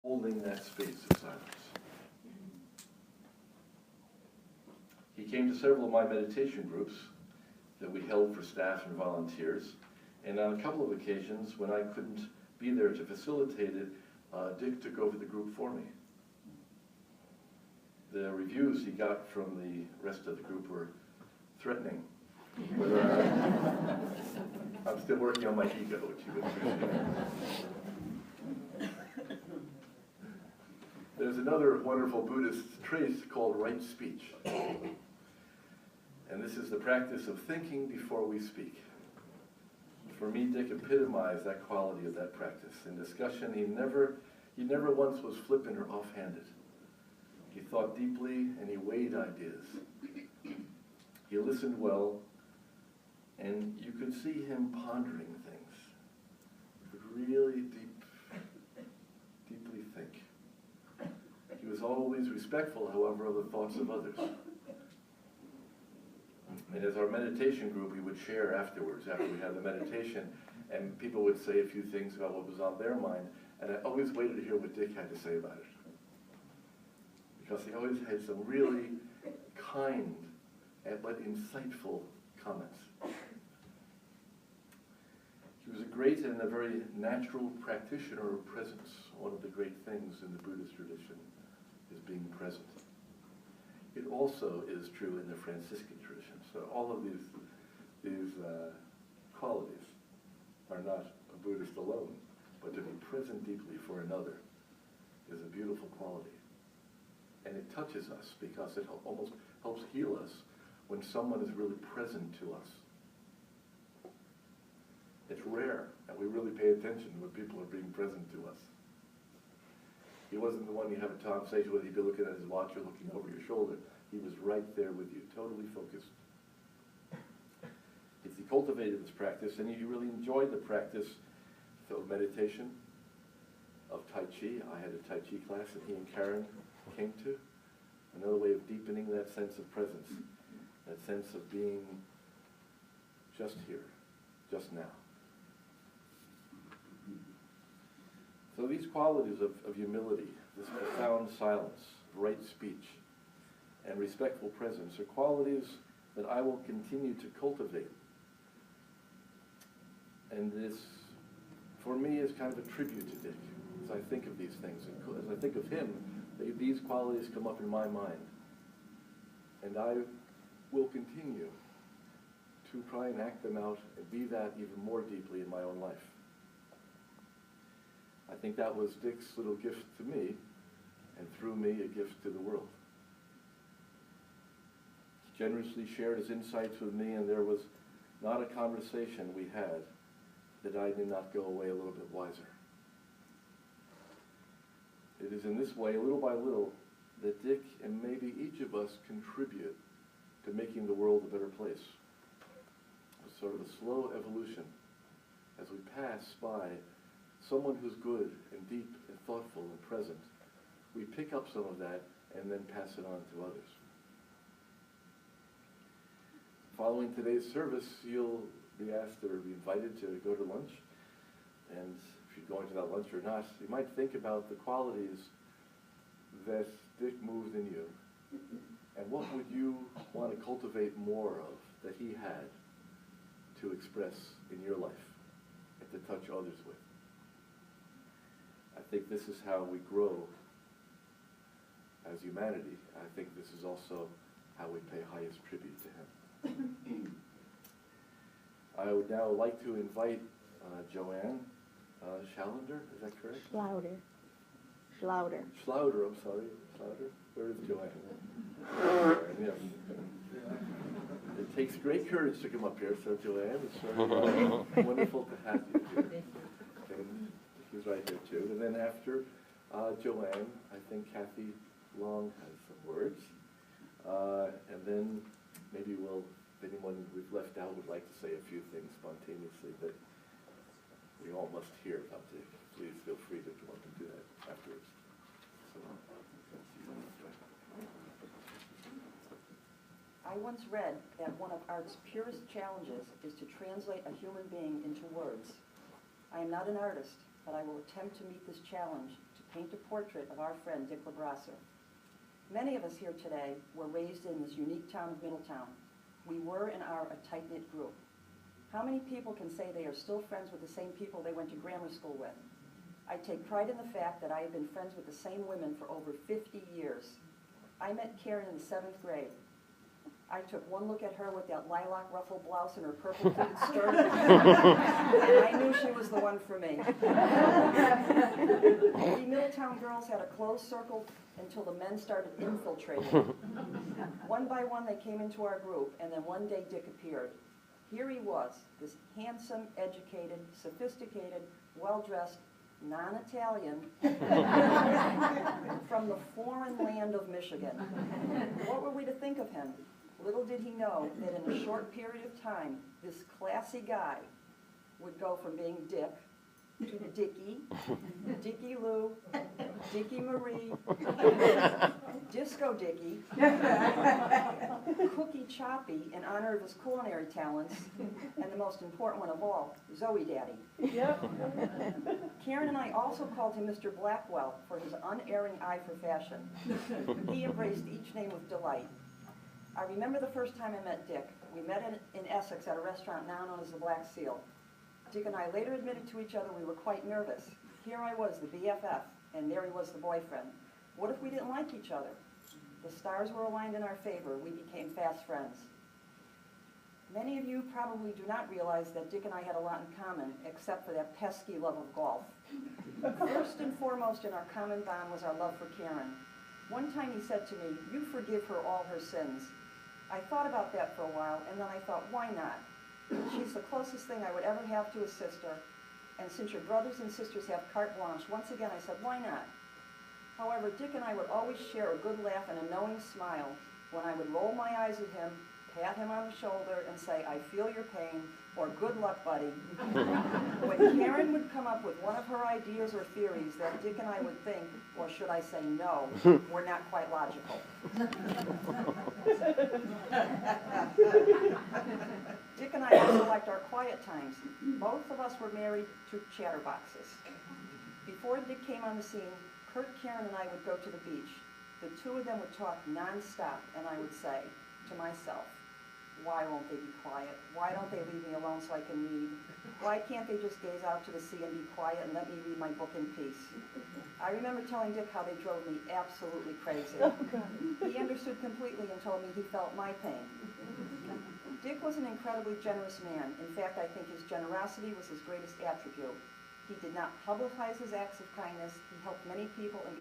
holding that space of silence. He came to several of my meditation groups that we held for staff and volunteers, and on a couple of occasions when I couldn't be there to facilitate it, Dick took over the group for me. The reviews he got from the rest of the group were threatening. I'm still working on my ego, which you would appreciate. There's another wonderful Buddhist trait called right speech. And this is the practice of thinking before we speak. For me, Dick epitomized that quality of that practice. In discussion, he never once was flippant or offhanded. He thought deeply and he weighed ideas. He listened well, and you could see him pondering things. He could really deeply think. He was always respectful, however, of the thoughts of others. And as our meditation group, we would share afterwards, after we had the meditation, and people would say a few things about what was on their mind, and I always waited to hear what Dick had to say about it. Because he always had some really kind but insightful comments. He was a great and a very natural practitioner of presence. One of the great things in the Buddhist tradition is being present. It also is true in the Franciscan tradition. So all of these qualities are not a Buddhist alone, but to be present deeply for another is a beautiful quality. And it touches us because it almost helps heal us when someone is really present to us. It's rare, and we really pay attention when people are being present to us. He wasn't the one you have a conversation with, he'd be looking at his watch or looking over your shoulder. He was right there with you, totally focused. If he cultivated this practice, and he really enjoyed the practice of meditation, of Tai Chi. I had a Tai Chi class that he and Karen came to. Another way of deepening that sense of presence, that sense of being just here, just now. So these qualities of humility, this profound silence, right speech, and respectful presence are qualities that I will continue to cultivate. And this, for me, is kind of a tribute to Dick. As I think of these things, as I think of him, these qualities come up in my mind. And I will continue to try and act them out and be that even more deeply in my own life. I think that was Dick's little gift to me, and through me, a gift to the world. He generously shared his insights with me, and there was not a conversation we had that I did not go away a little bit wiser. It is in this way, little by little, that Dick and maybe each of us contribute to making the world a better place. It's sort of a slow evolution as we pass by someone who's good and deep and thoughtful and present. We pick up some of that and then pass it on to others. Following today's service, you'll be asked or be invited to go to lunch. And if you're going to that lunch or not, you might think about the qualities that Dick moved in you. And what would you want to cultivate more of that he had to express in your life and to touch others with? I think this is how we grow as humanity. I think this is also how we pay highest tribute to him. I would now like to invite JoAnn Schallender, is that correct? Schlauder. Schlauder, I'm sorry. Schlauder? Where is JoAnn? Yes. It takes great courage to come up here, so JoAnn, it's very wonderful to have you here. And he's right here too. And then after JoAnn, I think Kathy Long has some words. And then maybe if anyone we've left out would like to say a few things spontaneously that we all must hear about Dick, please feel free to come up and do that afterwards. So, I once read that one of art's purest challenges is to translate a human being into words. I am not an artist, but I will attempt to meet this challenge to paint a portrait of our friend Dick LaBrasser. Many of us here today were raised in this unique town of Middletown. We were and are a tight-knit group. How many people can say they are still friends with the same people they went to grammar school with? I take pride in the fact that I have been friends with the same women for over 50 years. I met Karen in the 7th grade. I took one look at her with that lilac ruffled blouse and her purple pleated skirt, and I knew she was the one for me. We Middletown girls had a close circle until the men started infiltrating. One by one they came into our group, and then one day Dick appeared. Here he was, this handsome, educated, sophisticated, well-dressed, non-Italian, from the foreign land of Michigan. What were we to think of him? Little did he know that in a short period of time, this classy guy would go from being Dick to Dickie, Dickie Lou, Dickie Marie, Disco Dickie, Cookie Choppy in honor of his culinary talents, and the most important one of all, Zoe Daddy. Yep. Karen and I also called him Mr. Blackwell for his unerring eye for fashion. He embraced each name with delight. I remember the first time I met Dick. We met in Essex at a restaurant now known as the Black Seal. Dick and I later admitted to each other we were quite nervous. Here I was, the BFF, and there he was, the boyfriend. What if we didn't like each other? The stars were aligned in our favor. We became fast friends. Many of you probably do not realize that Dick and I had a lot in common, except for that pesky love of golf. First and foremost in our common bond was our love for Karen. One time he said to me, "You forgive her all her sins." I thought about that for a while, and then I thought, why not? She's the closest thing I would ever have to a sister, and since your brothers and sisters have carte blanche, once again I said, why not? However, Dick and I would always share a good laugh and a knowing smile when I would roll my eyes at him, pat him on the shoulder, and say, "I feel your pain," or "Good luck, buddy." When Karen would come up with one of her ideas or theories that Dick and I would think, or should I say no, were not quite logical. Dick and I also liked our quiet times. Both of us were married to chatterboxes. Before Dick came on the scene, Kurt, Karen, and I would go to the beach. The two of them would talk nonstop, and I would say to myself, why won't they be quiet? Why don't they leave me alone so I can read? Why can't they just gaze out to the sea and be quiet and let me read my book in peace? I remember telling Dick how they drove me absolutely crazy. He understood completely and told me he felt my pain. Dick was an incredibly generous man. In fact, I think his generosity was his greatest attribute. He did not publicize his acts of kindness. He helped many people and